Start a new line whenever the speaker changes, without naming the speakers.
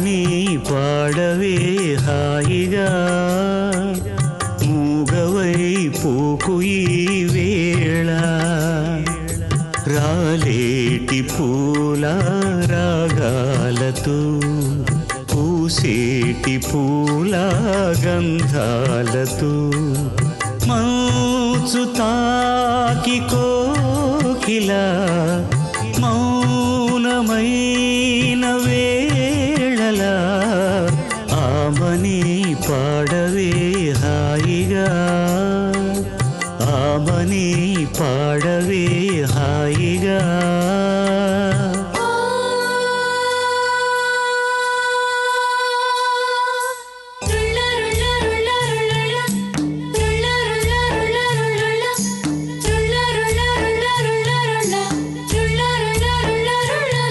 నీ పాడవే హాయిగా మూగవై పోకు ఈ వేళ రాలేటి పూల రాగాలతో పూసేటి పూల గంధాలతో మౌచు తాకి కోకిలా మౌనమైన వేళలా